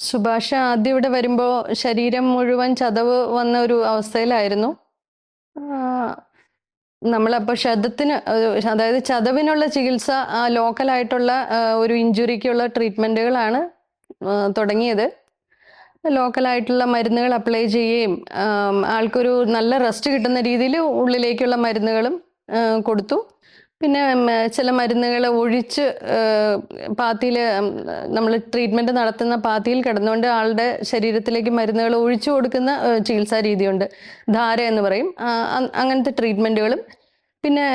സുഭാഷ് ആദ്യം ഇവിടെ വരുമ്പോൾ ശരീരം മുഴുവൻ ചതവ് വന്ന ഒരു അവസ്ഥയിലായിരുന്നു. നമ്മളപ്പോൾ ക്ഷതത്തിന് അതായത് ചതവിനുള്ള ചികിത്സ ലോക്കലായിട്ടുള്ള ഒരു ഇഞ്ചുറിക്കുള്ള ട്രീറ്റ്മെൻറ്റുകളാണ് തുടങ്ങിയത്. ലോക്കലായിട്ടുള്ള മരുന്നുകൾ അപ്ലൈ ചെയ്യുകയും ആൾക്കൊരു നല്ല റെസ്റ്റ് കിട്ടുന്ന രീതിയിൽ ഉള്ളിലേക്കുള്ള മരുന്നുകളും കൊടുത്തു. പിന്നെ ചില മരുന്നുകൾ ഒഴിച്ച് പാത്തിയിൽ നമ്മൾ ട്രീറ്റ്മെൻറ്റ് നടത്തുന്ന പാത്തിയിൽ കിടന്നുകൊണ്ട് ആളുടെ ശരീരത്തിലേക്ക് മരുന്നുകൾ ഒഴിച്ചു കൊടുക്കുന്ന ചികിത്സാ രീതിയുണ്ട്. ധാര എന്ന് പറയും. അങ്ങനത്തെ ട്രീറ്റ്മെൻറ്റുകളും പിന്നെ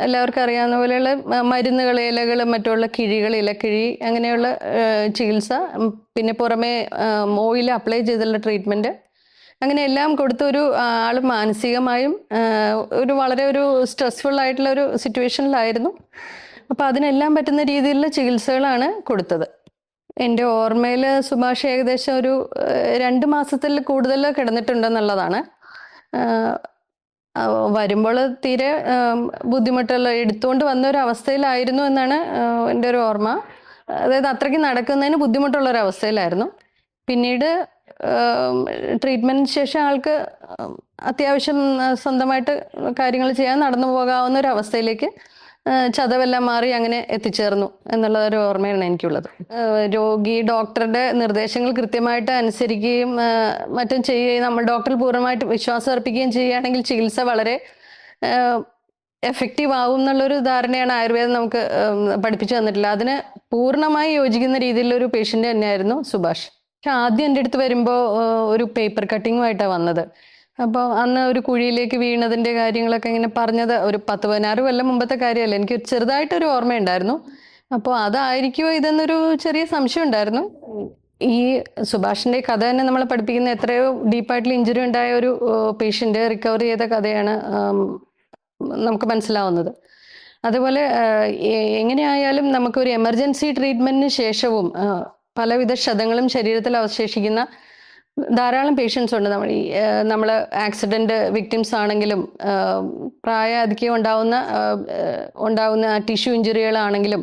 എല്ലാവർക്കും അറിയാവുന്ന പോലെയുള്ള മരുന്നുകൾ, ഇലകൾ, മറ്റുള്ള കിഴികൾ, ഇലക്കിഴി, അങ്ങനെയുള്ള ചികിത്സ. പിന്നെ പുറമേ ഓയിൽ അപ്ലൈ ചെയ്തുള്ള ട്രീറ്റ്മെൻറ്റ്, അങ്ങനെ എല്ലാം കൊടുത്തൊരു ആൾ മാനസികമായും വളരെ ഒരു സ്ട്രെസ്ഫുൾ ആയിട്ടുള്ള ഒരു സിറ്റുവേഷനിലായിരുന്നു. അപ്പോൾ അതിനെല്ലാം പറ്റുന്ന രീതിയിലുള്ള ചികിത്സകളാണ് കൊടുത്തത്. എൻ്റെ ഓർമ്മയിൽ സുഭാഷ് ഏകദേശം ഒരു 2 മാസത്തിൽ കൂടുതൽ കിടന്നിട്ടുണ്ടെന്നുള്ളതാണ്. വരുമ്പോൾ തീരെ ബുദ്ധിമുട്ടുള്ള എടുത്തുകൊണ്ട് വന്ന ഒരു അവസ്ഥയിലായിരുന്നു എന്നാണ് എൻ്റെ ഒരു ഓർമ്മ. അതായത് അത്രയ്ക്ക് നടക്കുന്നതിന് ബുദ്ധിമുട്ടുള്ളൊരവസ്ഥയിലായിരുന്നു. പിന്നീട് ട്രീറ്റ്മെൻറ്റിന് ശേഷം ആൾക്ക് അത്യാവശ്യം സ്വന്തമായിട്ട് കാര്യങ്ങൾ ചെയ്യാൻ നടന്നു പോകാവുന്ന ഒരു അവസ്ഥയിലേക്ക് ചതവെല്ലാം മാറി അങ്ങനെ എത്തിച്ചേർന്നു എന്നുള്ള ഒരു ഓർമ്മയാണ് എനിക്കുള്ളത്. രോഗി ഡോക്ടറുടെ നിർദ്ദേശങ്ങൾ കൃത്യമായിട്ട് അനുസരിക്കുകയും മറ്റും ചെയ്യുകയും നമ്മൾ ഡോക്ടറിൽ പൂർണ്ണമായിട്ട് വിശ്വാസം അർപ്പിക്കുകയും ചെയ്യുകയാണെങ്കിൽ ചികിത്സ വളരെ എഫക്റ്റീവ് ആവും എന്നുള്ളൊരു ധാരണയാണ് ആയുർവേദം നമുക്ക് പഠിപ്പിച്ചു തന്നിട്ടില്ല. അതിന് പൂർണ്ണമായി യോജിക്കുന്ന രീതിയിലൊരു പേഷ്യൻ്റ് തന്നെയായിരുന്നു സുഭാഷ്. പക്ഷെ ആദ്യം എൻ്റെ അടുത്ത് വരുമ്പോൾ ഒരു പേപ്പർ കട്ടിങ്ങുമായിട്ടാണ് വന്നത്. അപ്പോൾ അന്ന് ഒരു കുഴിയിലേക്ക് വീണതിൻ്റെ കാര്യങ്ങളൊക്കെ ഇങ്ങനെ പറഞ്ഞത് ഒരു 10-16 കൊല്ലം മുമ്പത്തെ കാര്യമല്ല. എനിക്ക് ചെറുതായിട്ടൊരു ഓർമ്മയുണ്ടായിരുന്നു. അപ്പോൾ അതായിരിക്കുമോ ഇതെന്നൊരു ചെറിയ സംശയം ഉണ്ടായിരുന്നു. ഈ സുഭാഷിൻ്റെ കഥ തന്നെ നമ്മളെ പഠിപ്പിക്കുന്ന എത്രയോ ഡീപ്പായിട്ടുള്ള ഇഞ്ചുറി ഉണ്ടായ ഒരു പേഷ്യൻ്റ് റിക്കവർ ചെയ്ത കഥയാണ് നമുക്ക് മനസ്സിലാവുന്നത്. അതുപോലെ എങ്ങനെയായാലും നമുക്കൊരു എമർജൻസി ട്രീറ്റ്മെൻറ്റിന് ശേഷവും പലവിധ ക്ഷതങ്ങളും ശരീരത്തിൽ അവശേഷിക്കുന്ന ധാരാളം പേഷ്യൻസ് ഉണ്ട്. നമ്മൾ ആക്സിഡൻറ്റ് വിക്ടിംസ് ആണെങ്കിലും പ്രായാധിക്യം ഉണ്ടാവുന്ന ടിഷ്യൂ ഇഞ്ചുറികളാണെങ്കിലും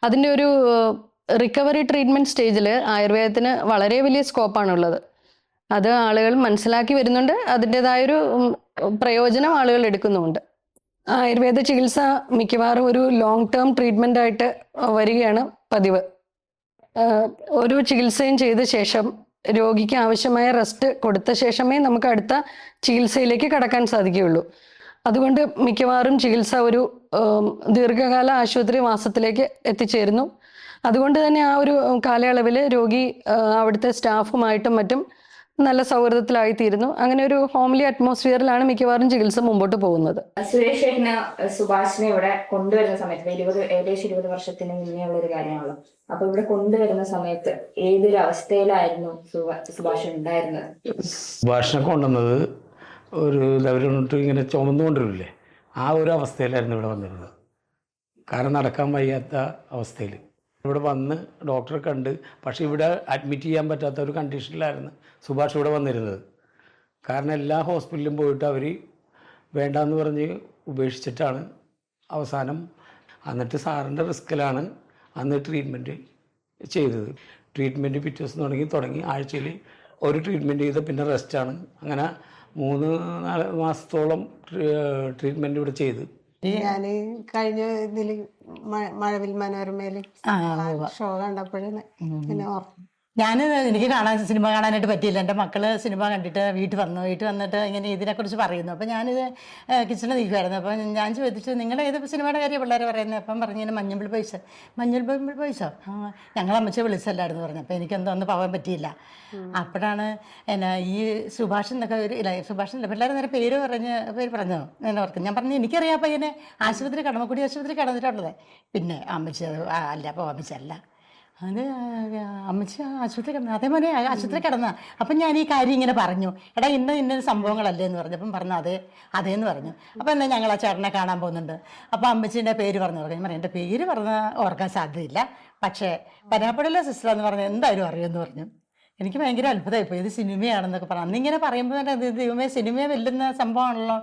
അതിൻ്റെ ഒരു റിക്കവറി ട്രീറ്റ്മെൻറ്റ് സ്റ്റേജിൽ ആയുർവേദത്തിന് വളരെ വലിയ സ്കോപ്പാണുള്ളത്. അത് ആളുകൾ മനസ്സിലാക്കി വരുന്നുണ്ട്. അതിൻ്റെതായൊരു പ്രയോജനം ആളുകൾ എടുക്കുന്നുമുണ്ട്. ആയുർവേദ ചികിത്സ മിക്കവാറും ഒരു ലോങ് ടേം ട്രീറ്റ്മെൻ്റ് ആയിട്ട് വരികയാണ് പതിവ്. ഒരു ചികിത്സയും ചെയ്ത ശേഷം രോഗിക്ക് ആവശ്യമായ റെസ്റ്റ് കൊടുത്ത ശേഷമേ നമുക്ക് അടുത്ത ചികിത്സയിലേക്ക് കടക്കാൻ സാധിക്കുകയുള്ളൂ. അതുകൊണ്ട് മിക്കവാറും ചികിത്സ ഒരു ദീർഘകാല ആശുപത്രി വാസത്തിലേക്ക് എത്തിച്ചേരുന്നു. അതുകൊണ്ട് തന്നെ ആ ഒരു കാലയളവിൽ രോഗി അവിടുത്തെ സ്റ്റാഫുമായിട്ടും മറ്റും നല്ല സൗഹൃദത്തിലായിത്തീരുന്നു. അങ്ങനെ ഒരു ഹോംലി അറ്റ്മോസ്ഫിയറിലാണ് മിക്കവാറും ചികിത്സ മുമ്പോട്ട് പോകുന്നത്. സുരേഷ് സുഭാഷിനെ ഇവിടെ കൊണ്ടുവരുന്ന സമയത്ത് ഏകദേശം 20 വർഷത്തിന് മുന്നേ ഉള്ള ഒരു കാര്യമാണല്ലോ. അപ്പൊ ഇവിടെ കൊണ്ടുവരുന്ന സമയത്ത് ഏതൊരു അവസ്ഥയിലായിരുന്നു സുഭാഷ് ഉണ്ടായിരുന്നത്? സുഭാഷിനെ കൊണ്ടുവന്നത് ഒരു ലെവലിട്ട് ഇങ്ങനെ ചുമന്നുകൊണ്ടിരില്ലേ, ആ ഒരു അവസ്ഥയിലായിരുന്നു ഇവിടെ വന്നിരുന്നത്. കാരണം നടക്കാൻ വയ്യാത്ത അവസ്ഥയിൽ ഇവിടെ വന്ന് ഡോക്ടറെ കണ്ട്, പക്ഷേ ഇവിടെ അഡ്മിറ്റ് ചെയ്യാൻ പറ്റാത്ത ഒരു കണ്ടീഷനിലായിരുന്നു സുഭാഷ് ഇവിടെ വന്നിരുന്നത്. കാരണം എല്ലാ ഹോസ്പിറ്റലിലും പോയിട്ട് അവർ വേണ്ടാന്ന് പറഞ്ഞ് ഉപേക്ഷിച്ചിട്ടാണ് അവസാനം എന്നിട്ട് സാറിൻ്റെ റിസ്കിലാണ് അന്ന് ട്രീറ്റ്മെൻറ്റ് ചെയ്തത്. ട്രീറ്റ്മെൻറ്റ് പിറ്റേ ദിവസം തുടങ്ങി ആഴ്ചയിൽ ഒരു ട്രീറ്റ്മെൻറ്റ് ചെയ്ത് പിന്നെ റെസ്റ്റാണ്. അങ്ങനെ 3-4 മാസത്തോളം ട്രീറ്റ്മെൻറ്റ് ഇവിടെ ചെയ്ത്. ഞാൻ കഴിഞ്ഞ ഇതിൽ മഴവിൽ മനോരമയിൽ ഷോ കണ്ടപ്പോഴാണ് പിന്നെ ഓർമ്മ. എനിക്ക് സിനിമ കാണാനായിട്ട് പറ്റിയില്ല. എൻ്റെ മക്കൾ സിനിമ കണ്ടിട്ട് വീട്ടിൽ വന്നിട്ട് ഇങ്ങനെ ഇതിനെക്കുറിച്ച് പറയുന്നു. അപ്പോൾ ഞാനിത് കിച്ചണിൽ നിൽക്കുമായിരുന്നു. അപ്പോൾ ഞാൻ ചോദിച്ചു, നിങ്ങൾ ഏത് സിനിമയുടെ കാര്യം പിള്ളേർ പറയുന്നത്? അപ്പം പറഞ്ഞു, ഇങ്ങനെ മഞ്ഞൾ പൈസ ഞങ്ങൾ അമ്മച്ചെ വിളിച്ചല്ലായിരുന്നു പറഞ്ഞു. അപ്പോൾ എനിക്കെന്തോ ഒന്ന് പോകാൻ പറ്റിയില്ല. അപ്പോഴാണ് ഈ സുഭാഷ് എന്നൊക്കെ സുഭാഷിൻ്റെ പിള്ളേർ നേരെ പേര് പറഞ്ഞു എന്നെ ഓർക്കും. ഞാൻ പറഞ്ഞു, എനിക്കറിയാം പയ്യനെ കടമക്കുടി ആശുപത്രി കടന്നിട്ടുള്ളത്. പിന്നെ അമ്മച്ചി അല്ല, അപ്പോൾ അമ്മച്ചല്ല, അത് അമ്മച്ചി ആശുപത്രി കിടന്ന, അതേപോലെ ആശുപത്രി കിടന്ന. അപ്പം ഞാൻ ഈ കാര്യം ഇങ്ങനെ പറഞ്ഞു, എടാ ഇന്നൊരു സംഭവങ്ങളല്ലേ എന്ന് പറഞ്ഞു. അപ്പം പറഞ്ഞു അതേന്ന് പറഞ്ഞു. അപ്പം എന്നാൽ ഞങ്ങൾ ആ ചേട്ടനെ കാണാൻ പോകുന്നുണ്ട്. അപ്പോൾ അമ്മച്ചീൻ്റെ പേര് പറഞ്ഞു പറഞ്ഞു. ഞാൻ പറഞ്ഞു, എൻ്റെ പേര് പറഞ്ഞാൽ ഓർക്കാൻ സാധ്യതയില്ല, പക്ഷേ പനാപ്പടയിലെ സിസ്റ്റർ എന്ന് പറഞ്ഞാൽ എന്തായാലും അറിയുമെന്ന് പറഞ്ഞു. എനിക്ക് ഭയങ്കര അത്ഭുതമായിപ്പോയി. ഇത് സിനിമയാണെന്നൊക്കെ പറഞ്ഞു. അന്നിങ്ങനെ പറയുമ്പോൾ തന്നെ ദൈവമേ, സിനിമയെ വെല്ലുന്ന സംഭവമാണല്ലോ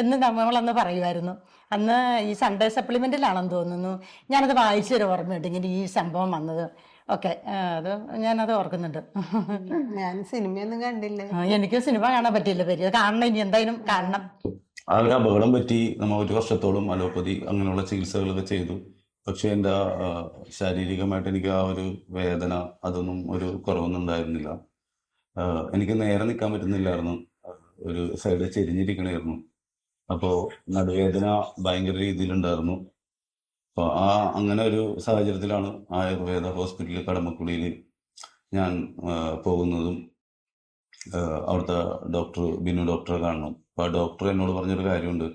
എന്ന് നമ്മളന്ന് പറയുമായിരുന്നു. അന്ന് ഈ സൺഡേ സപ്ലിമെൻറ്റിലാണെന്ന് തോന്നുന്നു ഞാനത് വായിച്ചൊരു ഓർമ്മയുണ്ട്, ഇങ്ങനെ ഈ സംഭവം വന്നത്. ഒക്കെ അത് ഞാനത് ഓർക്കുന്നുണ്ട്. ഞാൻ സിനിമയൊന്നും കണ്ടില്ല. എനിക്ക് സിനിമ കാണാൻ പറ്റിയില്ല, പെരിയ കാണണം, ഇനി എന്തായാലും കാണണം. ആ ഒരു അപകടം പറ്റി നമ്മൾ 1 വർഷത്തോളം അലോപ്പതി അങ്ങനെയുള്ള ചികിത്സകളൊക്കെ ചെയ്തു. പക്ഷെ എൻ്റെ ശാരീരികമായിട്ട് എനിക്ക് ആ ഒരു വേദന അതൊന്നും ഒരു കുറവൊന്നും ഉണ്ടായിരുന്നില്ല. എനിക്ക് നേരെ നിൽക്കാൻ പറ്റുന്നില്ലായിരുന്നു, ഒരു സൈഡ് ചെരിഞ്ഞിരിക്കണമായിരുന്നു. അപ്പോൾ നടുവേദന ഭയങ്കര രീതിയിലുണ്ടായിരുന്നു. അപ്പോൾ അങ്ങനെ ഒരു സാഹചര്യത്തിലാണ് ആയുർവേദ ഹോസ്പിറ്റലിൽ കടമക്കുടിയിൽ ഞാൻ പോകുന്നതും അവിടുത്തെ ഡോക്ടർ ബിനു ഡോക്ടറെ കാണണം. അപ്പോൾ ആ ഡോക്ടർ എന്നോട് പറഞ്ഞൊരു കാര്യമുണ്ട്.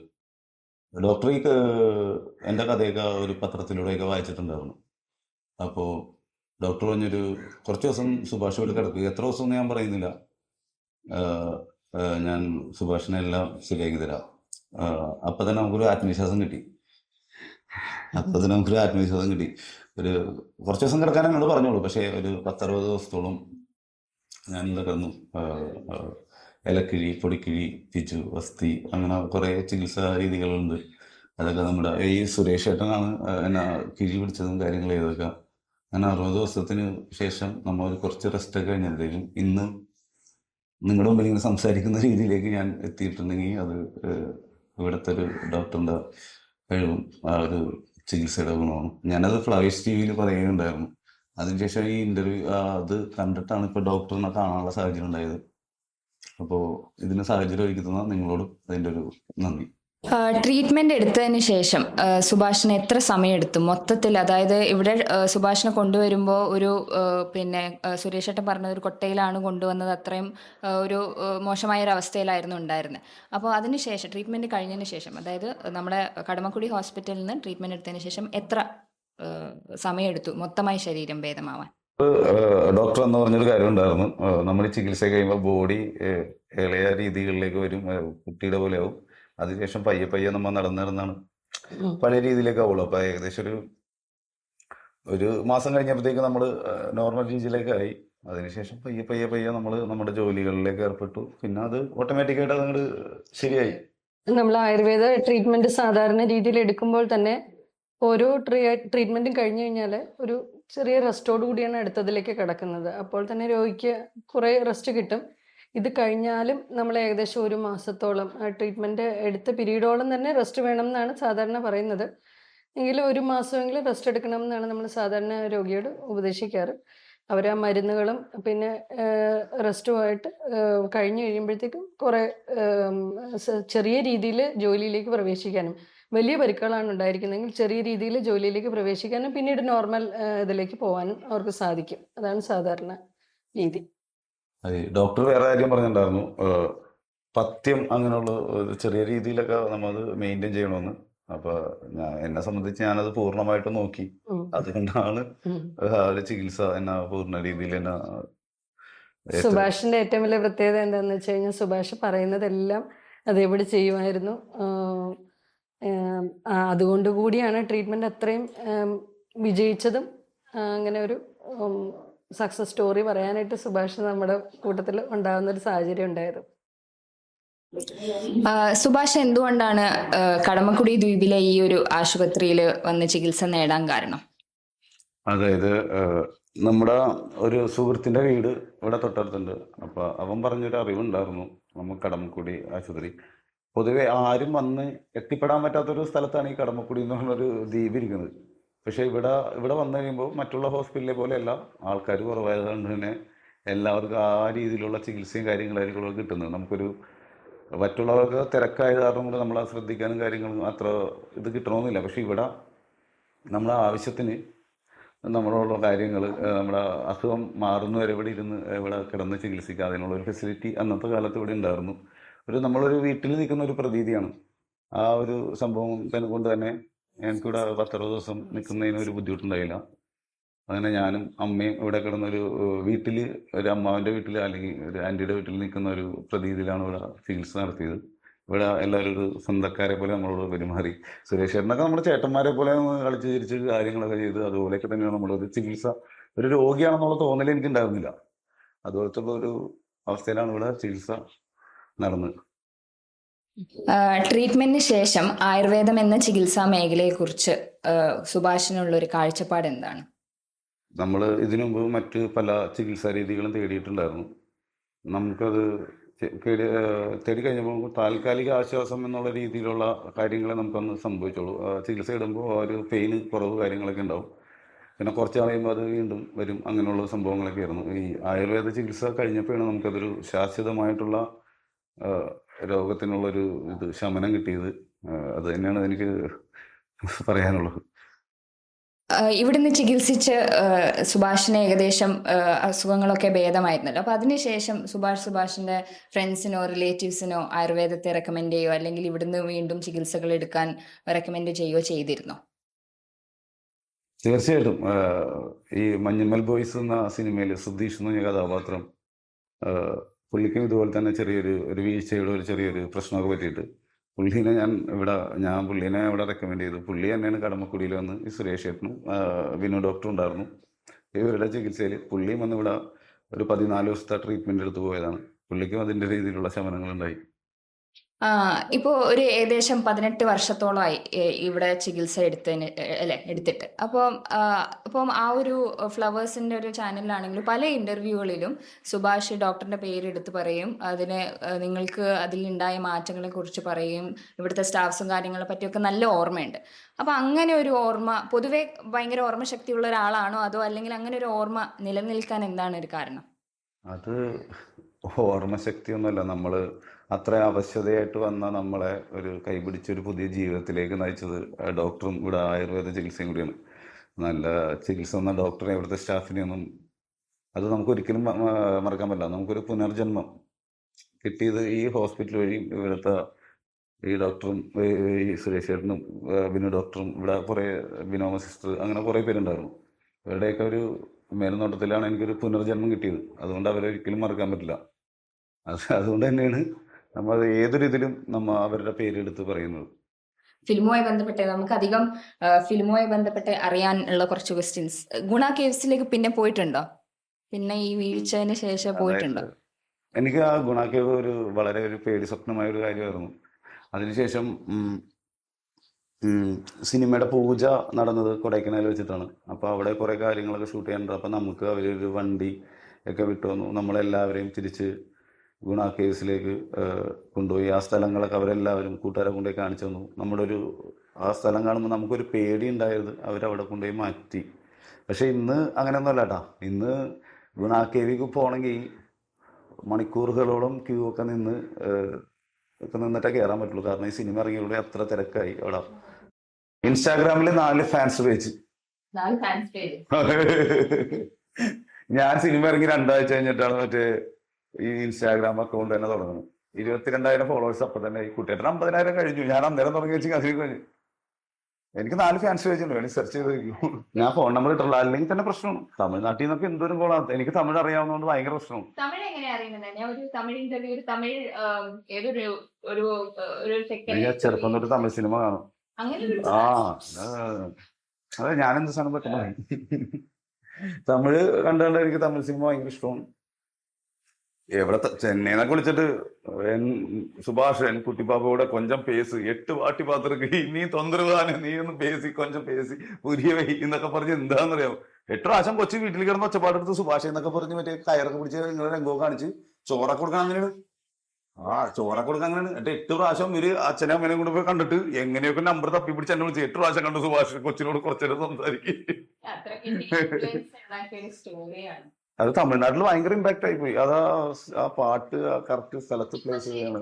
ഡോക്ടർ എൻ്റെ കഥയൊക്കെ ഒരു പത്രത്തിലൂടെയൊക്കെ വായിച്ചിട്ടുണ്ടായിരുന്നു. അപ്പോൾ ഡോക്ടർ പറഞ്ഞൊരു കുറച്ച് ദിവസം സുഭാഷ് ഇവിടെ കിടക്കുക, എത്ര ദിവസം ഞാൻ പറയുന്നില്ല, ഞാൻ സുഭാഷിനെ എല്ലാം ശരിയാക്കി തരാം. അപ്പം തന്നെ നമുക്കൊരു ആത്മവിശ്വാസം കിട്ടി. ഒരു കുറച്ച് ദിവസം കിടക്കാൻ എന്നോട് പറഞ്ഞോളൂ. പക്ഷേ ഒരു 10-60 ദിവസത്തോളം ഞാൻ ഇവിടെ കിടന്നു. ഇലക്കിഴി, പൊടിക്കിഴി, പിച്ചു, വസ്തി, അങ്ങനെ കുറേ ചികിത്സാ രീതികളുണ്ട്. അതൊക്കെ നമ്മുടെ ഈ സുരേഷ് ഏട്ടനാണ് എന്നെ കിഴി പിടിച്ചതും കാര്യങ്ങളും ചെയ്തൊക്കെ. അങ്ങനെ 60 ദിവസത്തിന് ശേഷം നമ്മൾ ഒരു കുറച്ച് റെസ്റ്റൊക്കെ കഴിഞ്ഞപ്പോഴത്തേക്കും ഇന്ന് നിങ്ങളുടെ മുമ്പിൽ ഇങ്ങനെ സംസാരിക്കുന്ന രീതിയിലേക്ക് ഞാൻ എത്തിയിട്ടുണ്ടെങ്കിൽ അത് ഇവിടുത്തെ ഒരു ഡോക്ടറിൻ്റെ കഴിവും ആ ഒരു ചികിത്സയുടെ ഗുണമാണ്. ഞാനത് ഫ്ലവേഴ്സ് TV പറയുകയുണ്ടായിരുന്നു. അതിനുശേഷം ഈ ഇൻ്റർവ്യൂ അത് കണ്ടിട്ടാണ് ഇപ്പോൾ ഡോക്ടറിനെ കാണാനുള്ള സാഹചര്യം ഉണ്ടായത്. അപ്പോൾ ഇതിന് സാഹചര്യം ഒരുക്കി തന്ന നിങ്ങളോടും അതിൻ്റെ ഒരു നന്ദി. ട്രീറ്റ്മെന്റ് എടുത്തതിന് ശേഷം സുഭാഷിന് എത്ര സമയം എടുത്തു മൊത്തത്തിൽ? അതായത് ഇവിടെ സുഭാഷിനെ കൊണ്ടുവരുമ്പോൾ ഒരു പിന്നെ സുരേഷ് ഏട്ടൻ പറഞ്ഞത് ഒരു കൊട്ടയിലാണ് കൊണ്ടുവന്നത്, അത്രയും ഒരു മോശമായ ഒരു അവസ്ഥയിലായിരുന്നു ഉണ്ടായിരുന്നത്. അപ്പോൾ അതിനുശേഷം ട്രീറ്റ്മെന്റ് കഴിഞ്ഞതിന് ശേഷം, അതായത് നമ്മുടെ കടമക്കുടി ഹോസ്പിറ്റലിൽ നിന്ന് ട്രീറ്റ്മെന്റ് എടുത്തതിന് ശേഷം എത്ര സമയം എടുത്തു മൊത്തമായി ശരീരം ഭേദമാവാൻ? ഡോക്ടർ എന്ന് പറഞ്ഞൊരു കാര്യം ഉണ്ടായിരുന്നു. നമ്മൾ ചികിത്സ കഴിയുമ്പോൾ ബോഡി ഇളയ രീതികളിലേക്ക് വരും, കുട്ടിയുടെ പോലെ ആവും. അതിനുശേഷം പയ്യെ നമ്മൾ നടന്നാണ് പഴയ രീതിയിലേക്ക് ആവുള്ളൂ. അപ്പോൾ ഏകദേശം ഒരു മാസം കഴിഞ്ഞപ്പോഴത്തേക്ക് നമ്മൾ നോർമൽ രീതിയിലേക്കായി. അതിനുശേഷം പയ്യെ നമ്മൾ നമ്മുടെ ജോലികളിലേക്ക് ഏർപ്പെട്ടു. പിന്നെ അത് ഓട്ടോമാറ്റിക്കായിട്ട് അതങ്ങോട്ട് ശരിയായി. നമ്മൾ ആയുർവേദ ട്രീറ്റ്മെന്റ് സാധാരണ രീതിയിൽ എടുക്കുമ്പോൾ തന്നെ ഓരോ ട്രീറ്റ്മെന്റും കഴിഞ്ഞു കഴിഞ്ഞാൽ ഒരു ചെറിയ റെസ്റ്റോട് കൂടിയാണ് അടുത്തതിലേക്ക് കിടക്കുന്നത്. അപ്പോൾ തന്നെ രോഗിക്ക് കുറേ റെസ്റ്റ് കിട്ടും. ഇത് കഴിഞ്ഞാലും നമ്മൾ ഏകദേശം 1 മാസത്തോളം ട്രീറ്റ്മെന്റ് എടുത്ത പീരീഡോളം തന്നെ റെസ്റ്റ് വേണം എന്നാണ് സാധാരണ പറയുന്നത്. എങ്കിലും 1 മാസമെങ്കിലും റെസ്റ്റ് എടുക്കണം എന്നാണ് നമ്മൾ സാധാരണ രോഗിയോട് ഉപദേശിക്കാറ്. അവർ ആ മരുന്നുകളും പിന്നെ റെസ്റ്റുമായിട്ട് കഴിഞ്ഞു കഴിയുമ്പോഴത്തേക്കും കുറേ ചെറിയ രീതിയിൽ ജോലിയിലേക്ക് പ്രവേശിക്കാനും, വലിയ പരിക്കുകളാണ് ഉണ്ടായിരിക്കുന്നതെങ്കിൽ ചെറിയ രീതിയിൽ ജോലിയിലേക്ക് പ്രവേശിക്കാനും പിന്നീട് നോർമൽ ഇതിലേക്ക് പോകാനും അവർക്ക് സാധിക്കും. അതാണ് സാധാരണ രീതി. അതെ, ഡോക്ടർ വേറെ കാര്യം പറഞ്ഞിട്ടുണ്ടായിരുന്നു. പഥ്യം അങ്ങനെയുള്ള ഒരു ചെറിയ രീതിയിലൊക്കെ നമ്മളത് മെയിൻറ്റെയിൻ ചെയ്യണമെന്ന്. അപ്പൊ എന്നെ സംബന്ധിച്ച് ഞാനത് പൂർണ്ണമായിട്ട് നോക്കി. അതുകൊണ്ടാണ് ആ ഒരു ചികിത്സ എന്നെ പൂർണ്ണ രീതിയിൽ എന്നെ. സുഭാഷിന്റെ ഏറ്റവും വലിയ പ്രത്യേകത എന്താണെന്ന് വെച്ച് കഴിഞ്ഞാൽ സുഭാഷ് പറയുന്നതെല്ലാം അതേപടി ചെയ്യുമായിരുന്നു. അതുകൊണ്ട് കൂടിയാണ് ട്രീറ്റ്മെന്റ് അത്രയും വിജയിച്ചതും. അങ്ങനെ ഒരു സക്സസ് സ്റ്റോറി പറയാനായിട്ട് സുഭാഷ് നമ്മുടെ കൂട്ടത്തിൽ ഉണ്ടാകുന്ന ഒരു സാഹചര്യം ഉണ്ടായത്. സുഭാഷ് എന്തുകൊണ്ടാണ് കടമക്കുടി ദ്വീപിലെ ഈ ഒരു ആശുപത്രിയിൽ വന്ന് ചികിത്സ നേടാൻ കാരണം? അതായത് നമ്മുടെ ഒരു സുഹൃത്തിന്റെ വീട് ഇവിടെ തൊട്ടടുത്തുണ്ട്. അപ്പൊ അവൻ പറഞ്ഞൊരു അറിവുണ്ടായിരുന്നു, നമ്മൾ കടമക്കുടി ആശുപത്രി പൊതുവെ ആരും വന്ന് എത്തിപ്പെടാൻ പറ്റാത്തൊരു സ്ഥലത്താണ് ഈ കടമക്കുടി എന്ന് പറഞ്ഞൊരു ദ്വീപ് ഇരിക്കുന്നത്. പക്ഷെ ഇവിടെ വന്നു കഴിയുമ്പോൾ മറ്റുള്ള ഹോസ്പിറ്റലിലെ പോലെയല്ല, ആൾക്കാർ കുറവായതുകൊണ്ട് തന്നെ എല്ലാവർക്കും ആ രീതിയിലുള്ള ചികിത്സയും കാര്യങ്ങളായിരിക്കും കിട്ടുന്നത്. നമുക്കൊരു മറ്റുള്ളവർക്ക് തിരക്കായത് കാരണം കൊണ്ട് നമ്മൾ ശ്രദ്ധിക്കാനും കാര്യങ്ങളും അത്ര ഇത് കിട്ടണമെന്നില്ല. പക്ഷെ ഇവിടെ നമ്മളെ ആവശ്യത്തിന് നമ്മളോടുള്ള കാര്യങ്ങൾ, നമ്മുടെ അസുഖം മാറുന്നവരെ ഇവിടെ ഇരുന്ന് ഇവിടെ കിടന്ന് ചികിത്സിക്കുക, അതിനുള്ളൊരു ഫെസിലിറ്റി അന്നത്തെ കാലത്ത് ഇവിടെ ഉണ്ടായിരുന്നു. നമ്മളൊരു വീട്ടിൽ നിൽക്കുന്ന ഒരു പ്രതീതിയാണ്. ആ ഒരു സംഭവം കൊണ്ട് തന്നെ ഞങ്ങൾക്കിവിടെ 10-60 ദിവസം നിൽക്കുന്നതിന് ഒരു ബുദ്ധിമുട്ടുണ്ടായില്ല. അങ്ങനെ ഞാനും അമ്മയും ഇവിടെ കിടന്നൊരു വീട്ടിൽ, ഒരു അമ്മാവൻ്റെ വീട്ടിൽ അല്ലെങ്കിൽ ഒരു ആൻറ്റിയുടെ വീട്ടിൽ നിൽക്കുന്ന ഒരു പ്രതീതിയിലാണ് ഇവിടെ ചികിത്സ നടത്തിയത്. ഇവിടെ എല്ലാവരും ഒരു സ്വന്തക്കാരെ പോലെ നമ്മളോട് പെരുമാറി. സുരേഷ് ചേട്ടനൊക്കെ നമ്മുടെ ചേട്ടന്മാരെ പോലെ കളിച്ച് ചിരിച്ച് കാര്യങ്ങളൊക്കെ ചെയ്ത് അതുപോലെയൊക്കെ തന്നെയാണ് നമ്മളൊരു ചികിത്സ. ഒരു രോഗിയാണെന്നുള്ള തോന്നൽ എനിക്കുണ്ടായിരുന്നില്ല. അതുപോലത്തെ ഒരു അവസ്ഥയിലാണ് ഇവിടെ ചികിത്സ നടന്നത്. ട്രീറ്റ്മെന്റിന് ശേഷം ആയുർവേദം എന്ന ചികിത്സാ മേഖലയെക്കുറിച്ച് സുഭാഷിനുള്ള ഒരു കാഴ്ചപ്പാട് എന്താണ്? നമ്മൾ ഇതിനു മുമ്പ് മറ്റ് പല ചികിത്സാ രീതികളും തേടിയിട്ടുണ്ടായിരുന്നു. നമുക്കത് തേടി കഴിഞ്ഞപ്പോൾ നമുക്ക് താൽക്കാലിക ആശ്വാസം എന്നുള്ള രീതിയിലുള്ള കാര്യങ്ങളെ നമുക്കൊന്ന് സംഭവിച്ചുള്ളൂ. ചികിത്സ ഇടുമ്പോൾ ആ ഒരു പെയിന് കുറവ് കാര്യങ്ങളൊക്കെ ഉണ്ടാവും. പിന്നെ കുറച്ച് കഴിയുമ്പോൾ അത് വീണ്ടും വരും. അങ്ങനെയുള്ള സംഭവങ്ങളൊക്കെ ആയിരുന്നു. ഈ ആയുർവേദ ചികിത്സ കഴിഞ്ഞപ്പോഴാണ് നമുക്കതൊരു ശാശ്വതമായിട്ടുള്ള രോഗത്തിനുള്ളൊരു ശമനം കിട്ടിയത്. അത് തന്നെയാണ് എനിക്ക് പറയാനുള്ളത്. ഇവിടുന്ന് ചികിത്സിച്ച് സുഭാഷിന് ഏകദേശം അസുഖങ്ങളൊക്കെ ഭേദമായിരുന്നല്ലോ. അപ്പോൾ അതിനുശേഷം സുഭാഷിന്റെ ഫ്രണ്ട്സിനോ റിലേറ്റീവ്സിനോ ആയുർവേദത്തെ റെക്കമെൻഡ് ചെയ്യുകയോ അല്ലെങ്കിൽ ഇവിടുന്ന് വീണ്ടും ചികിത്സകൾ എടുക്കാൻ റെക്കമെൻഡ് ചെയ്യുകയോ ചെയ്തിരുന്നോ? തീർച്ചയായിട്ടും. ഈ മഞ്ഞുമ്മൽ ബോയ്സ് എന്ന സിനിമയിൽ സുധീഷ് എന്ന കഥാപാത്രം, പുള്ളിക്കും ഇതുപോലെ തന്നെ ഒരു വീഴ്ചയുടെ ചെറിയൊരു പ്രശ്നമൊക്കെ പറ്റിയിട്ട് പുള്ളീനെ ഇവിടെ റെക്കമെൻഡ് ചെയ്തു. പുള്ളി തന്നെയാണ് കടമക്കുടിയിൽ വന്ന് ഈ സുരേഷ് ഏട്ടനും വിനു ഡോക്ടറും ഉണ്ടായിരുന്നു. ഇവരുടെ ചികിത്സയിൽ പുള്ളിയും വന്ന് ഇവിടെ ഒരു 14 ദിവസത്തെ ട്രീറ്റ്മെൻറ്റ് എടുത്ത് പോയതാണ്. പുള്ളിക്കും അതിൻ്റെ രീതിയിലുള്ള ശമനങ്ങളുണ്ടായി. ഇപ്പോൾ ഒരു ഏകദേശം 18 വർഷത്തോളമായി ഇവിടെ ചികിത്സ എടുത്തിട്ട്. അപ്പം ആ ഒരു ഫ്ലവേഴ്സിൻ്റെ ഒരു ചാനലിലാണെങ്കിലും പല ഇൻ്റർവ്യൂകളിലും സുഭാഷ് ഡോക്ടറിൻ്റെ പേരെടുത്ത് പറയും, അതിന് നിങ്ങൾക്ക് അതിലുണ്ടായ മാറ്റങ്ങളെ കുറിച്ച് പറയും, ഇവിടുത്തെ സ്റ്റാഫ്സും കാര്യങ്ങളെ പറ്റിയൊക്കെ നല്ല ഓർമ്മയുണ്ട്. അപ്പം അങ്ങനെ ഒരു ഓർമ്മ പൊതുവെ ഭയങ്കര ഓർമ്മശക്തിയുള്ള ഒരാളാണോ, അതോ അല്ലെങ്കിൽ അങ്ങനെ ഒരു ഓർമ്മ നിലനിൽക്കാൻ എന്താണ് ഒരു കാരണം? അത് ഓർമ്മശക്തിയൊന്നുമല്ല. നമ്മൾ അത്ര അവശതയായിട്ട് വന്ന നമ്മളെ ഒരു കൈപിടിച്ചൊരു പുതിയ ജീവിതത്തിലേക്ക് നയിച്ചത് ഡോക്ടറും ഇവിടെ ആയുർവേദ ചികിത്സയും കൂടിയാണ്. നല്ല ചികിത്സ എന്ന ഡോക്ടറെ, ഇവിടുത്തെ സ്റ്റാഫിനെയൊന്നും അത് നമുക്കൊരിക്കലും മറക്കാൻ പറ്റില്ല. നമുക്കൊരു പുനർജന്മം കിട്ടിയത് ഈ ഹോസ്പിറ്റൽ വഴി. ഇവിടുത്തെ ഈ ഡോക്ടറും ഈ സുരേഷ് ചേട്ടനും ബിനു ഡോക്ടറും, ഇവിടെ കുറേ ബിനോമ സിസ്റ്റർ, അങ്ങനെ കുറേ പേരുണ്ടായിരുന്നു. ഇവരുടെയൊക്കെ ഒരു മേൽനോട്ടത്തിലാണ് എനിക്കൊരു പുനർജന്മം കിട്ടിയത്. അതുകൊണ്ട് അവരെ ഒരിക്കലും മറക്കാൻ പറ്റില്ല. അതുകൊണ്ട് തന്നെയാണ് നമ്മൾ ഏതൊരു ഇതിലും അവരുടെ പേരെടുത്ത് പറയുന്നത്. ഫിലിമുമായി ബന്ധപ്പെട്ട് നമുക്കധികം ഫിലിമുമായി ബന്ധപ്പെട്ട് അറിയാനുള്ള കുറച്ച് ക്വസ്റ്റ്യൻസ്. ഗുണ കേവ്സിലേക്ക് പിന്നെ പോയിട്ടുണ്ടോ? പിന്നെ ഈ വീഴ്ചതിന് ശേഷം പോയിട്ടുണ്ടോ? എനിക്ക് ആ ഗുണ കേവ് വളരെ ഒരു പേടി സ്വപ്നമായ ഒരു കാര്യമായിരുന്നു. അതിനുശേഷം സിനിമയുടെ പൂജ നടന്നത് കൊടൈക്കനാൽ വെച്ചിട്ടാണ്. അപ്പോൾ അവിടെ കുറേ കാര്യങ്ങളൊക്കെ ഷൂട്ട് ചെയ്യാനുണ്ട്. അപ്പോൾ നമുക്ക് അവരൊരു വണ്ടി ഒക്കെ വിട്ടു വന്നു. നമ്മളെല്ലാവരെയും തിരിച്ച് ഗുണ കേവ്സിലേക്ക് കൊണ്ടുപോയി. ആ സ്ഥലങ്ങളൊക്കെ അവരെല്ലാവരും കൂട്ടുകാരെ കൊണ്ടുപോയി കാണിച്ചു തന്നു. ആ സ്ഥലം കാണുമ്പോൾ നമുക്കൊരു പേടി ഉണ്ടായത് അവരവിടെ കൊണ്ടുപോയി മാറ്റി. പക്ഷേ ഇന്ന് അങ്ങനെയൊന്നുമല്ല കേട്ടോ. ഇന്ന് ഗുണ കേവിക്ക് പോകണമെങ്കിൽ മണിക്കൂറുകളോളം ക്യൂ ഒക്കെ നിന്നിട്ടേ കയറാൻ പറ്റുള്ളൂ. കാരണം ഈ സിനിമ ഇറങ്ങിയതോടെ അത്ര തിരക്കായി അവിടെ. ഇൻസ്റ്റാഗ്രാമിൽ 4 ഫാൻസ് പേജ്. ഞാൻ സിനിമ ഇറങ്ങി 2 ആഴ്ച കഴിഞ്ഞിട്ടാണ് മറ്റേ ഈ ഇൻസ്റ്റാഗ്രാം അക്കൗണ്ട് തന്നെ തുടങ്ങുന്നത്. 22,000 ഫോളോവേഴ്സ് അപ്പം തന്നെ. ഈ കുട്ടിയേട്ടൻ 50,000 കഴിഞ്ഞു. ഞാൻ അന്നേരം തുടങ്ങി വെച്ച് അതിൽ കഴിഞ്ഞു. എനിക്ക് 4 ഫാൻസ് പേജ് ഉണ്ട്. വേണമെങ്കിൽ സെർച്ച് ചെയ്ത് വയ്ക്കും. ഞാൻ ഫോൺ നമ്പർ ഇട്ടുള്ള, അല്ലെങ്കിൽ തന്നെ പ്രശ്നമാണ്. തമിഴ്നാട്ടിൽ നിന്നൊക്കെ എന്തോരം കോളാണ്. എനിക്ക് തമിഴ് അറിയാവുന്നതുകൊണ്ട് ഭയങ്കര പ്രശ്നമാണ്. ഞാൻ ചെറുപ്പം തൊട്ട് തമിഴ് സിനിമ കാണും. അതെ, ഞാനെന്ത് സാധനം പറ്റുന്ന തമിഴ് കണ്ടുകൊണ്ട് എനിക്ക് തമിഴ് സിനിമ ഭയങ്കര ഇഷ്ടമാണ്. എവിടെ ചെന്നൈന്നൊക്കെ വിളിച്ചിട്ട് സുഭാഷ് കുട്ടിപ്പാപ്പയോടെ കൊഞ്ചം പേസ് 8 വാട്ടി പാത്രക്ക് നീ തൊന്തരുവാണ്, നീ ഒന്ന് പേസി കൊഞ്ചം പേസി പുരിയ വൈ എന്നൊക്കെ പറഞ്ഞ് എന്താണെന്നറിയാമോ. 8 പ്രാവശ്യം കൊച്ചു വീട്ടിൽ കിടന്ന് ഒച്ചപ്പാടെടുത്ത് സുഭാഷ് എന്നൊക്കെ പറഞ്ഞ് മറ്റേ കയറൊക്കെ പിടിച്ച് നിങ്ങളെ രംഗമൊക്കെ കാണിച്ച് ചോറൊക്കെ കൊടുക്കാൻ അങ്ങനെയാണ്. ചോറൊക്കെ കൊടുക്കാൻ അങ്ങനെയാണ്. എന്നിട്ട് 8 പ്രാവശ്യം ഒരു അച്ഛനെ അമ്മേനെ കൊണ്ട് പോയി കണ്ടിട്ട് എങ്ങനെയൊക്കെ നമ്പർ തപ്പി പിടിച്ച് എന്നെ വിളിച്ച് 8 പ്രാവശ്യം കണ്ടു സുഭാഷ് കൊച്ചിനോട് കുറച്ചേരം സംസാരിക്കും. അത് തമിഴ്നാട്ടിൽ ഭയങ്കര ഇമ്പാക്ട് ആയി പോയി. ആ പാട്ട് കറക്റ്റ് സ്ഥലത്ത് പ്ലേസ് ചെയ്യാണ്.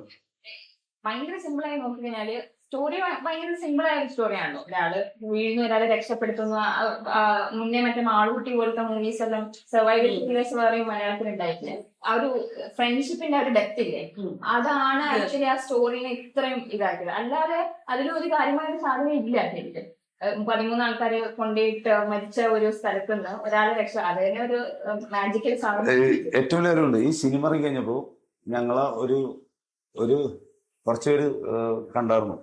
ഭയങ്കര സിമ്പിൾ ആയി നോക്കിക്കഴിഞ്ഞാല് സ്റ്റോറി ഭയങ്കര സിമ്പിൾ ആയ സ്റ്റോറിയാണല്ലോ. ഒരാള് വീഴുന്ന, ഒരാളെ രക്ഷപ്പെടുത്തുന്ന. മുന്നേ മറ്റേ മാളൂട്ടി പോലത്തെ മൂവീസ് എല്ലാം സർവൈവൽ സീരീസ് വേറെയും മലയാളത്തിൽ ഉണ്ടായിട്ടില്ല. ആ ഒരു ഫ്രണ്ട്ഷിപ്പിന്റെ ഒരു ഡെപ്ത് ഇല്ലേ, അതാണ് ആക്ച്വലി ആ സ്റ്റോറിനെ ഇത്രയും ഇതാക്കിയത്. അല്ലാതെ അതിലൊരു കാര്യമായ സാധനം ഇല്ല. ശരിക്കും 13 ആൾക്കാരെ കൊണ്ടുപോയിട്ട് മരിച്ച ഒരു സ്ഥലത്ത് നിന്ന് ഒരാളെ രക്ഷ, അത് തന്നെ ഒരു മാജിക്കൽ സാധനം. ഏറ്റവും വലിയ കാര്യമുണ്ട്. ഈ സിനിമ ഇറങ്ങി കഴിഞ്ഞപ്പോ ഞങ്ങളെ ഒരു കുറച്ചുപേര് കണ്ടായിരുന്നു.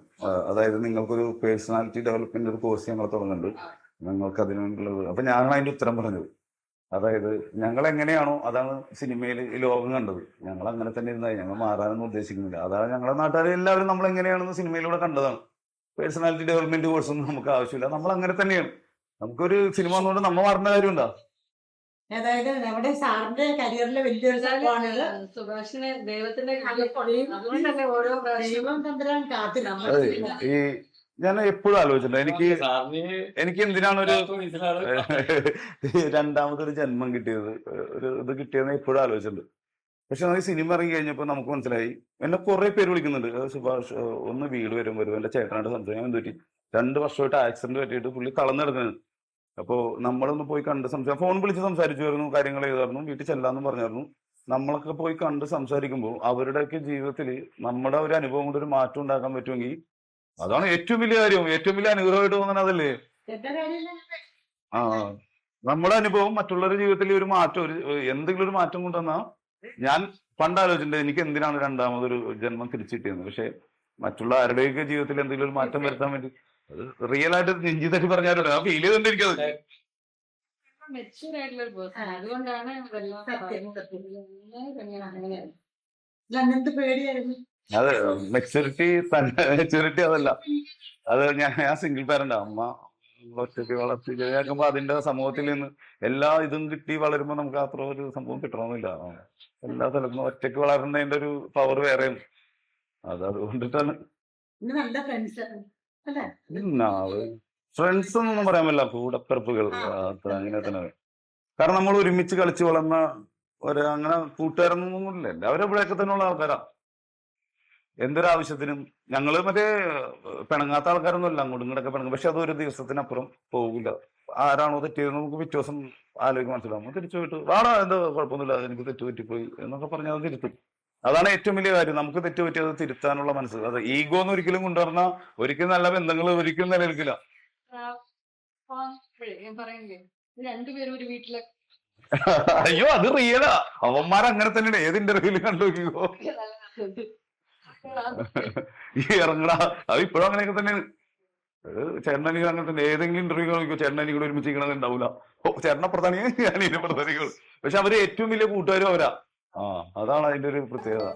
അതായത് നിങ്ങൾക്കൊരു പേഴ്സണാലിറ്റി ഡെവലപ്മെന്റ് ഒരു കോഴ്സ് ഞങ്ങൾ തുടങ്ങുന്നുണ്ട്, ഞങ്ങൾക്ക് അതിനു വേണ്ടിയുള്ളത്. അപ്പൊ ഞാനാണ് അതിന്റെ ഉത്തരം പറഞ്ഞത്. അതായത് ഞങ്ങൾ എങ്ങനെയാണോ അതാണ് സിനിമയിൽ ഈ ലോകം കണ്ടത്. ഞങ്ങൾ അങ്ങനെ തന്നെ ഇരുന്നായി. ഞങ്ങൾ മാറാനൊന്നും ഉദ്ദേശിക്കുന്നില്ല. അതാണ് ഞങ്ങളുടെ നാട്ടുകാരെ എല്ലാവരും നമ്മൾ എങ്ങനെയാണെന്ന് സിനിമയിലൂടെ കണ്ടതാണ്. പേഴ്സണാലിറ്റി ഡെവലപ്മെന്റ് കോഴ്സൊന്നും നമുക്ക് ആവശ്യമില്ല. നമ്മൾ അങ്ങനെ തന്നെയാണ്. നമുക്കൊരു സിനിമ വന്നുകൊണ്ട് നമ്മൾ മാറുന്ന കാര്യമുണ്ടോ? അതായത് നമ്മുടെ സാറിന്റെ കരിയറിലെ വലിയൊരു സംഭവമാണിത്. സുഭാഷിനെ ദൈവത്തിന്റെ ദൈവം തമ്പുരാൻ കാത്തു അതെ ഈ ഞാൻ എപ്പോഴും ആലോചിച്ചിട്ടുണ്ട് എനിക്ക് എന്തിനാണ് ഒരു രണ്ടാമതൊരു ജന്മം കിട്ടിയത്, ഒരു ഇത് കിട്ടിയതെന്ന് എപ്പോഴും ആലോചിച്ചിട്ടുണ്ട്. പക്ഷെ നമുക്ക് സിനിമ ഇറങ്ങി കഴിഞ്ഞപ്പോൾ നമുക്ക് മനസ്സിലായി, എന്നെ കുറെ പേര് വിളിക്കുന്നുണ്ട്, സുഭാഷ് ഒന്ന് വീട് വരും എന്റെ ചേട്ടനായിട്ട് സംസാരിക്കാൻ പറ്റി 2 വർഷമായിട്ട് ആക്സിഡന്റ് പറ്റിയിട്ട് പുള്ളി തളർന്നെടുക്കുന്നത്. അപ്പോൾ നമ്മളൊന്ന് പോയി കണ്ട് ഫോൺ വിളിച്ച് സംസാരിച്ചുമായിരുന്നു, കാര്യങ്ങൾ ചെയ്തായിരുന്നു, വീട്ടിൽ ചെല്ലാന്നും പറഞ്ഞായിരുന്നു. നമ്മളൊക്കെ പോയി കണ്ട് സംസാരിക്കുമ്പോൾ അവരുടെയൊക്കെ ജീവിതത്തിൽ നമ്മുടെ ഒരു അനുഭവം കൊണ്ട് ഒരു മാറ്റം ഉണ്ടാക്കാൻ പറ്റുമെങ്കിൽ അതാണ് ഏറ്റവും വലിയ കാര്യം, ഏറ്റവും വലിയ അനുഗ്രഹമായിട്ട് തോന്നുന്നത് അതല്ലേ. ആ നമ്മുടെ അനുഭവം മറ്റുള്ളവരുടെ ജീവിതത്തിൽ ഒരു മാറ്റം, എന്തെങ്കിലും ഒരു മാറ്റം കൊണ്ടുവന്നാ, ഞാൻ പണ്ട് ആലോചിച്ചിട്ടുണ്ട് എനിക്ക് എന്തിനാണ് രണ്ടാമതൊരു ജന്മം തിരിച്ചു കിട്ടിയെന്ന്. പക്ഷെ മറ്റുള്ള ആരുടെയൊക്കെ ജീവിതത്തിൽ എന്തെങ്കിലും ഒരു മാറ്റം വരുത്താൻ വേണ്ടി അത് റിയൽ ആയിട്ട് നെഞ്ചി തട്ടി പറഞ്ഞാലും ആ ഫീൽ ചെയ്തോണ്ടിരിക്കുന്നത്. മെച്ചൂർ ആയിട്ടുള്ള ഒരു പേഴ്സൺ, അതുകൊണ്ടാണ് അങ്ങനത്തെ പേടിയായിരുന്നു. അത് മെച്ചൂരിറ്റി അതല്ല, അത് ഞാൻ സിംഗിൾ പാരന്റ്, അമ്മ ഒറ്റയ്ക്ക് വളർത്തി കേൾക്കുമ്പോ അതിന്റെ സമൂഹത്തിൽ നിന്ന് എല്ലാ ഇതും കിട്ടി വളരുമ്പോ നമുക്ക് അത്ര ഒരു സംഭവം കിട്ടണമെന്നില്ല. എല്ലാ സ്ഥലത്തും ഒറ്റയ്ക്ക് വളരുന്നതിന്റെ ഒരു പവർ വേറെയും, അതുകൊണ്ടിട്ടാണ്. നല്ല ഫ്രണ്ട്സ് അല്ലേ? ഫ്രണ്ട്സ് എന്നൊന്നും പറയാൻ പറ്റില്ല, കൂടപ്പിറപ്പുകൾ അങ്ങനെ തന്നെ. കാരണം നമ്മൾ ഒരുമിച്ച് കളിച്ച് വളർന്ന അങ്ങനെ കൂട്ടുകാരൊന്നും ഇല്ല, എല്ലാവരും ഇവിടെയൊക്കെ തന്നെയുള്ള ആൾക്കാരാ. എന്തൊരാവശ്യത്തിനും ഞങ്ങള് മറ്റേ പിണങ്ങാത്ത ആൾക്കാരൊന്നും അല്ല, അങ്ങോട്ടും ഇങ്ങോട്ടൊക്കെ പിണങ്ങും. പക്ഷെ അതൊരു ദിവസത്തിനപ്പുറം പോകില്ല. ആരാണോ തെറ്റിയത് നമുക്ക് പിറ്റേ ദിവസം ആലോചിക്കാൻ മനസ്സിലാവും, തിരിച്ചു പോയിട്ട് വാടാ എന്താ കുഴപ്പമൊന്നുമില്ല, എനിക്ക് തെറ്റ് പറ്റിപ്പോയി എന്നൊക്കെ പറഞ്ഞാൽ അത് തിരുത്തും. അതാണ് ഏറ്റവും വലിയ കാര്യം, നമുക്ക് തെറ്റ് പറ്റിയത് തിരുത്താനുള്ള മനസ്സ്. അത് ഈഗോ എന്ന് ഒരിക്കലും കൊണ്ടുവരുന്ന ഒരിക്കലും നല്ല ബന്ധങ്ങൾ ഒരിക്കലും നിലനിൽക്കില്ല. ഞാൻ പറയണ്ടേ, രണ്ടുപേരും ഒരു വീട്ടിലെ അയ്യോ അത് റിയലാ, അവന്മാരങ്ങനെ തന്നെയാണ്. ഏത് ഇന്റർവ്യൂവിൽ കണ്ടുനോക്കിക്കോ, ഈ ഇറങ്ങടാ, അത് ഇപ്പോഴും അങ്ങനെയൊക്കെ തന്നെയാണ്. ചേട്ടനെനിക്ക് അങ്ങനെ തന്നെ, ഏതെങ്കിലും ഇന്റർവ്യൂ നോക്കിയോ ചേട്ടനെനിക്ക് കൂടെ ഒരുമിച്ച് ഇരിക്കണത് ഉണ്ടാവില്ല. ചേട്ടനെ പ്രധാനികൾ ഞാൻ ഇതിന്റെ പ്രധാനികൾ, പക്ഷെ അവര് ഏറ്റവും വലിയ കൂട്ടുകാരും അവരാ. അതാണ് അതിന്റെ ഒരു പ്രത്യേകത.